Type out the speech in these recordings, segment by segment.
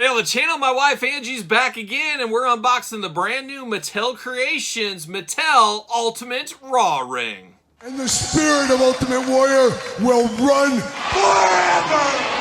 Hey, on the channel, my wife Angie's back again, and we're unboxing the brand new Mattel Creations Mattel Ultimate Raw Ring. And the spirit of Ultimate Warrior will run forever!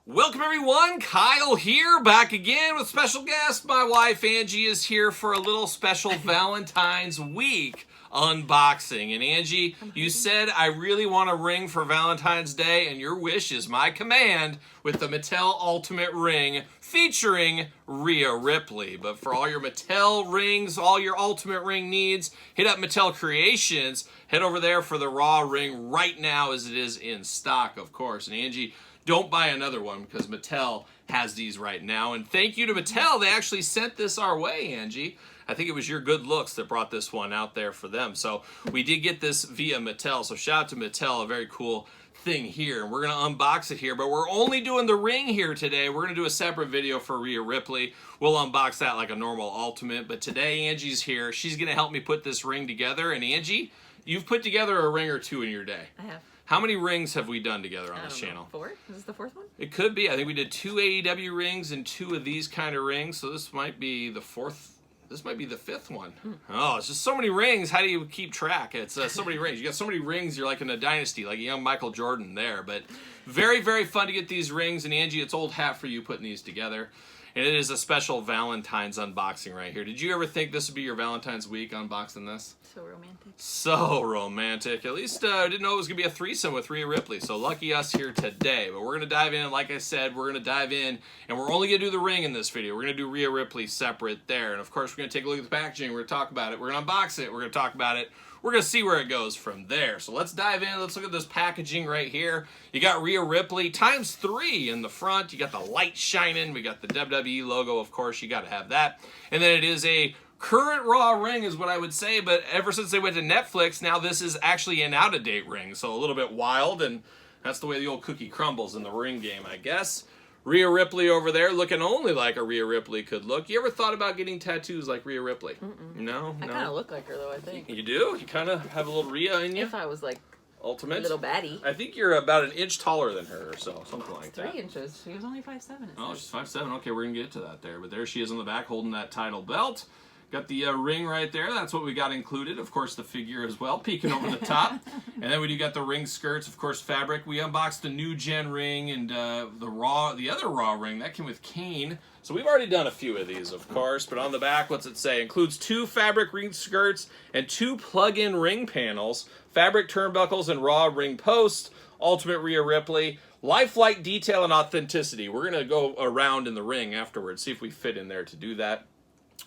Welcome everyone, Kyle here, back again with special guest. My wife Angie is here for a little special Valentine's week unboxing. And Angie, you said I really want a ring for Valentine's Day, and your wish is my command with the Mattel Ultimate Ring featuring Rhea Ripley. But for all your Mattel rings, all your Ultimate Ring needs, hit up Mattel Creations. Head over there for the Raw Ring right now as it is in stock, of course. And Angie, don't buy another one because Mattel has these right now. And thank you to Mattel. They actually sent this our way, Angie. I think it was your good looks that brought this one out there for them. So we did get this via Mattel. So shout out to Mattel, a very cool thing here. And we're going to unbox it here, but we're only doing the ring here today. We're going to do a separate video for Rhea Ripley. We'll unbox that like a normal Ultimate. But today Angie's here. She's going to help me put this ring together. And Angie, you've put together a ring or two in your day. I have. How many rings have we done together on this channel? 4? Is this the 4th one? It could be. I think we did 2 AEW rings and 2 of these kind of rings. So this might be the 4th. This might be the 5th one. Oh, it's just so many rings. How do you keep track? It's so many rings. You got so many rings, you're like in a dynasty, like a young Michael Jordan there. But very, very fun to get these rings. And Angie, it's old hat for you putting these together. And it is a special Valentine's unboxing right here. Did you ever think this would be your Valentine's week unboxing this? So romantic. So romantic. At least I didn't know it was going to be a threesome with Rhea Ripley. So lucky us here today. But we're going to dive in. Like I said, we're going to dive in. And we're only going to do the ring in this video. We're going to do Rhea Ripley separate there. And of course, we're going to take a look at the packaging. We're going to talk about it. We're going to unbox it. We're going to talk about it. We're going to see where it goes from there. So let's dive in. Let's look at this packaging right here. You got Rhea Ripley ×3 in the front. You got the light shining. We got the WWE logo, of course. You got to have that. And then it is a current Raw ring is what I would say. But ever since they went to Netflix, now this is actually an out-of-date ring. So a little bit wild. And that's the way the old cookie crumbles in the ring game, I guess. Rhea Ripley over there looking only like a Rhea Ripley could look. You ever thought about getting tattoos like Rhea Ripley? No? I kind of look like her, though, I think. You do? You kind of have a little Rhea in you? If I was, like, Ultimate? a little baddie. I think you're about an inch taller than her or so, something like that. 3 inches. She was only 5'7". Oh, she's 5'7". Okay, we're going to get to that there. But there she is on the back holding that title belt. Got the ring right there. That's what we got included. Of course, the figure as well, peeking over the top. And then we do got the ring skirts, of course, fabric. We unboxed the new gen ring and the other Raw ring. That came with Kane. So we've already done a few of these, of course. But on the back, what's it say? Includes 2 fabric ring skirts and 2 plug-in ring panels, fabric turnbuckles and Raw ring posts, Ultimate Rhea Ripley, lifelike detail and authenticity. We're going to go around in the ring afterwards, see if we fit in there to do that.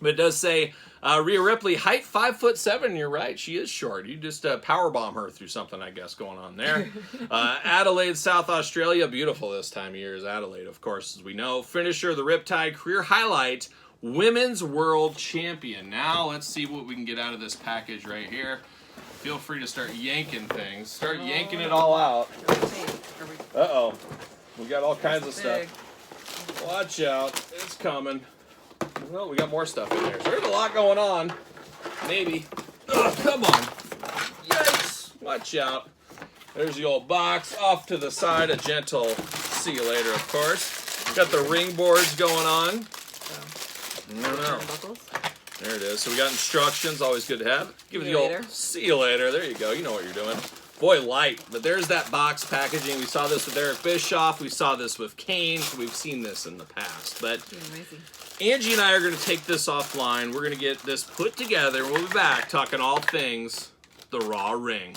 But it does say Rhea Ripley, height 5'7". You're right, she is short. You just powerbomb her through something, I guess, going on there. Adelaide, South Australia. Beautiful this time of year is Adelaide, of course, as we know. Finisher, the Riptide, career highlight, Women's World Champion. Now let's see what we can get out of this package right here. Feel free to start yanking things. Start yanking it all out. Uh-oh. We got all kinds of stuff. Watch out. It's coming. Well, we got more stuff in there. So there's a lot going on. Maybe. Oh, come on. Yikes. Watch out. There's the old box. Off to the side. A gentle see you later, of course. Got the ring boards going on. I don't know. There it is. So we got instructions. Always good to have. Give it the old see you later. There you go. You know what you're doing. Boy, light. But there's that box packaging. We saw this with Eric Bischoff. We saw this with Kane. So we've seen this in the past. But Angie and I are going to take this offline. We're going to get this put together. We'll be back talking all things the Raw Ring.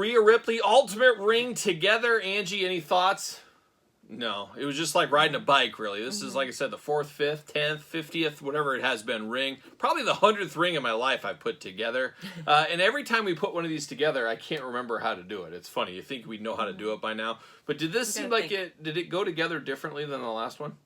Rhea Ripley Ultimate Ring together. Angie, any thoughts? No, it was just like riding a bike, really. This is, like I said, the 4th, 5th, 10th, 50th, whatever it has been ring. Probably the 100th ring in my life I've put together. And every time we put one of these together, I can't remember how to do it. It's funny. You think we'd know how to do it by now. But did this seem like did it go together differently than the last one?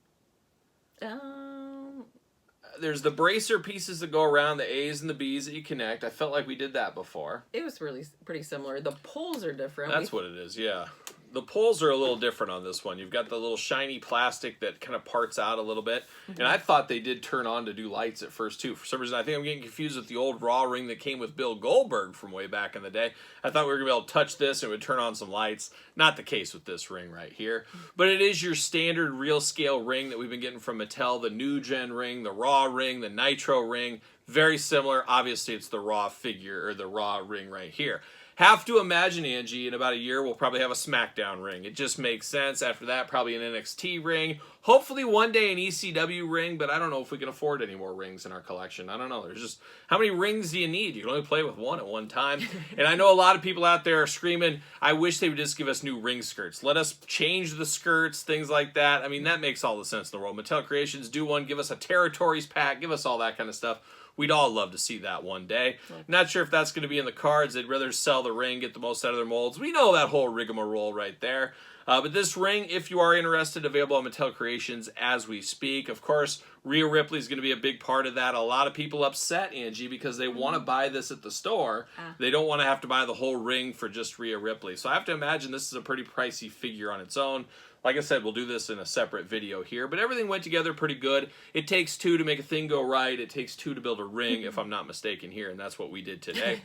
There's the bracer pieces that go around, the A's and the B's that you connect. I felt like we did that before. It was really pretty similar. The poles are different. That's what it is, yeah. The poles are a little different on this one. You've got the little shiny plastic that kind of parts out a little bit. And I thought they did turn on to do lights at first, too. For some reason, I think I'm getting confused with the old Raw ring that came with Bill Goldberg from way back in the day. I thought we were going to be able to touch this and it would turn on some lights. Not the case with this ring right here. But it is your standard real scale ring that we've been getting from Mattel. The New Gen ring, the Raw ring, the Nitro ring. Very similar. Obviously, it's the Raw figure, or the Raw ring right here. Have to imagine, Angie, in about a year, we'll probably have a SmackDown ring. It just makes sense. After that, probably an NXT ring. Hopefully one day an ECW ring, but I don't know if we can afford any more rings in our collection. I don't know. There's just, how many rings do you need? You can only play with one at one time. And I know a lot of people out there are screaming, I wish they would just give us new ring skirts. Let us change the skirts, things like that. I mean, that makes all the sense in the world. Mattel Creations, do one. Give us a Territories pack. Give us all that kind of stuff. We'd all love to see that one day. Not sure if that's going to be in the cards. They'd rather sell the ring, get the most out of their molds. We know that whole rigmarole right there. But this ring, if you are interested, available on Mattel Creations as we speak. Of course, Rhea Ripley is going to be a big part of that. A lot of people upset, Angie, because they want to buy this at the store. They don't want to have to buy the whole ring for just Rhea Ripley. So I have to imagine this is a pretty pricey figure on its own. Like I said, we'll do this in a separate video here, but everything went together pretty good. It takes two to make a thing go right. It takes two to build a ring, if I'm not mistaken here, and that's what we did today.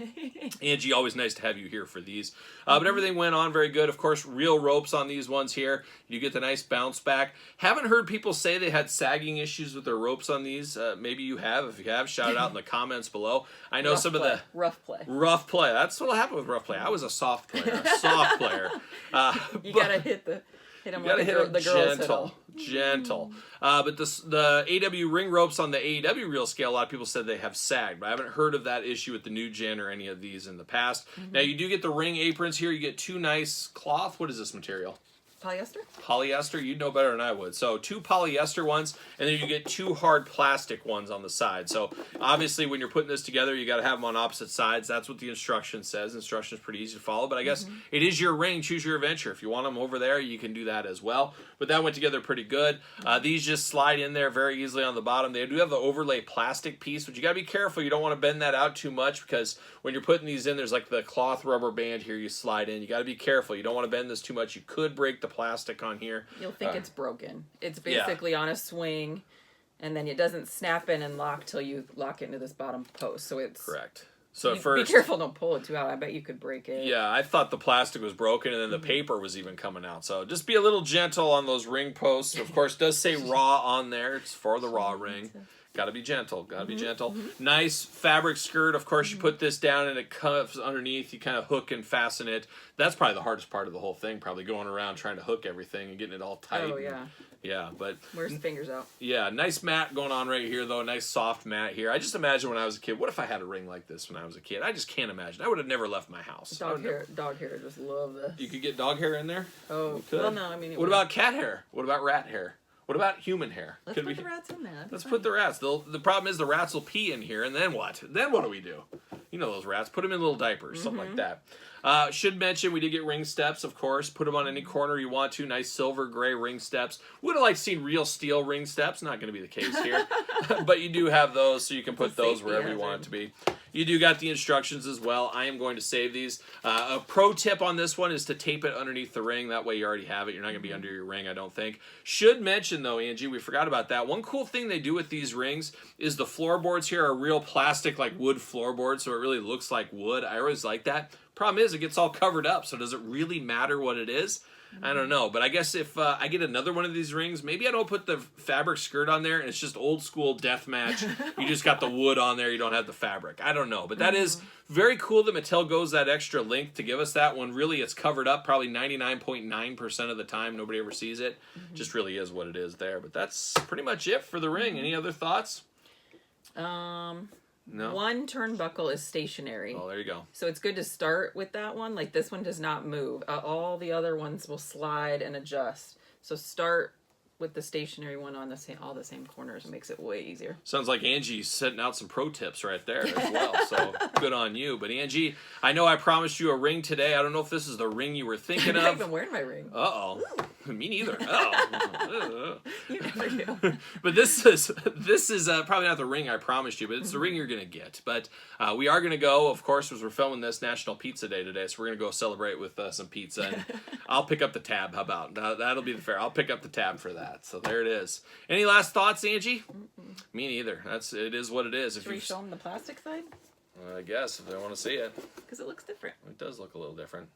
Angie, always nice to have you here for these. But everything went on very good. Of course, real ropes on these ones here. You get the nice bounce back. Haven't heard people say they had sagging issues with their ropes on these. Maybe you have. If you have, shout it out in the comments below. I know some of the... Rough play. Rough play. That's what happened with rough play. I was a soft player. A soft player. You got to hit them like the girls gentle. But the AW ring ropes on the AEW real scale, a lot of people said they have sagged, but I haven't heard of that issue with the New Gen or any of these in the past. Now, you do get the ring aprons here. You get two nice cloth. What is this material? Polyester? Polyester, you'd know better than I would. So 2 polyester ones, and then you get 2 hard plastic ones on the side. So obviously when you're putting this together, you got to have them on opposite sides. That's what the instruction says. Instruction is pretty easy to follow, but I guess it is your ring. Choose your adventure. If you want them over there, you can do that as well. But that went together pretty good. These just slide in there very easily on the bottom. They do have the overlay plastic piece, but you got to be careful. You don't want to bend that out too much because when you're putting these in, there's like the cloth rubber band here you slide in. You got to be careful. You don't want to bend this too much. You could break the plastic on here. You'll think it's broken. It's basically on a swing, and then it doesn't snap in and lock till you lock it into this bottom post. So it's correct. So at first, be careful, don't pull it too out. I bet you could break it. Yeah, I thought the plastic was broken, and then the paper was even coming out. So just be a little gentle on those ring posts. Of course, it does say Raw on there. It's for the Raw ring. Gotta be gentle. Gotta be gentle. Nice fabric skirt. Of course, you put this down and it cuffs underneath. You kind of hook and fasten it. That's probably the hardest part of the whole thing. Probably going around trying to hook everything and getting it all tight. Oh, yeah. Yeah, but... Where's the fingers out? Yeah, nice mat going on right here, though. Nice soft mat here. I just imagine when I was a kid, what if I had a ring like this when I was a kid? I just can't imagine. I would have never left my house. Dog hair. Just love this. You could get dog hair in there? Oh, you could. Well, no, I mean... What about cat hair? What about rat hair? What about human hair? Let's put the rats in there. Let's put the rats. The problem is the rats will pee in here, and then what? Then what do we do? You know those rats. Put them in little diapers, something like that. Should mention, we did get ring steps, of course. Put them on any corner you want to. Nice silver gray ring steps. Would have liked to seen real steel ring steps. Not going to be the case here. But you do have those, so you can put those wherever you want it to be. You do got the instructions as well. I am going to save these. A pro tip on this one is to tape it underneath the ring. That way you already have it. You're not going to be under your ring, I don't think. Should mention, though, Angie, we forgot about that. One cool thing they do with these rings is the floorboards here are real plastic, like wood floorboards, so it really looks like wood. I always like that. Problem is, it gets all covered up, so does it really matter what it is? I don't know, but I guess if I get another one of these rings, maybe I don't put the fabric skirt on there, and it's just old school death match. You just got the wood on there, you don't have the fabric. I don't know, but that is very cool that Mattel goes that extra length to give us that one. Really, it's covered up probably 99.9% of the time. Nobody ever sees it. Just really is what it is there, but that's pretty much it for the ring. Any other thoughts? No. One turnbuckle is stationary. Oh, there you go. So it's good to start with that one. Like this one does not move. All the other ones will slide and adjust. So start with the stationary one on all the same corners. It makes it way easier. Sounds like Angie's setting out some pro tips right there as well. So good on you. But Angie, I know I promised you a ring today. I don't know if this is the ring you were thinking of. I've been wearing my ring. Uh-oh. Me neither. Uh-oh. You never do. But this is probably not the ring I promised you, but it's the ring you're going to get. But we are going to go, of course, as we're filming this, National Pizza Day today, so we're going to go celebrate with some pizza. And I'll pick up the tab. How about? That'll be the fair. I'll pick up the tab for that. So there it is. Any last thoughts, Angie? Me neither. It is what it is. Should we show them the plastic side? I guess, if they want to see it. Because it looks different. It does look a little different.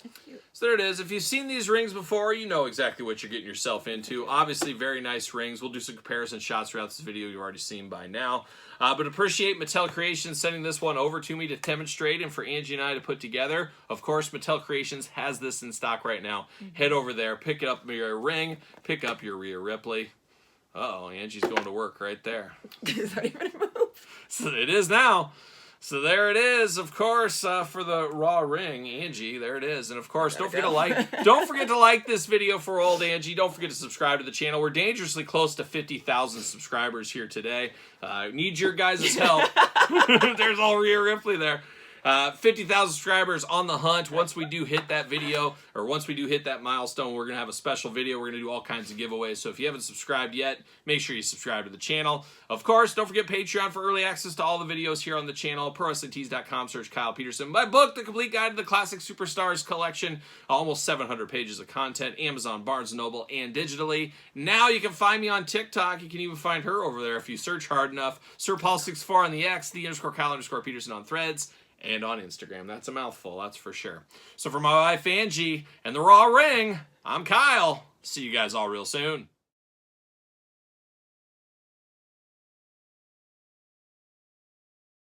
It's cute. So there it is. If you've seen these rings before, you know exactly what you're getting yourself into. Obviously, very nice rings. We'll do some comparison shots throughout this video you've already seen by now. But appreciate Mattel Creations sending this one over to me to demonstrate and for Angie and I to put together. Of course, Mattel Creations has this in stock right now. Head over there, pick up your ring, pick up your Rhea Ripley. Uh-oh, Angie's going to work right there. Is that even a move? So it is now. So there it is, of course, for the Raw ring, Angie. There it is, and of course, don't forget to like this video for old Angie. Don't forget to subscribe to the channel. We're dangerously close to 50,000 subscribers here today. Need your guys' help. There's all Rhea Ripley there. 50,000 subscribers on the hunt. Once we do hit that video, or once we do hit that milestone, we're going to have a special video. We're going to do all kinds of giveaways. So if you haven't subscribed yet, make sure you subscribe to the channel. Of course, don't forget Patreon for early access to all the videos here on the channel. ProWrestlingTees.com, search Kyle Peterson. My book, The Complete Guide to the Classic Superstars Collection. Almost 700 pages of content. Amazon, Barnes & Noble, and digitally. Now you can find me on TikTok. You can even find her over there if you search hard enough. SirPaul64 on the X, _Kyle_Peterson on Threads. And on Instagram. That's a mouthful, that's for sure. So for my wife, Angie, and the Raw Ring, I'm Kyle. See you guys all real soon.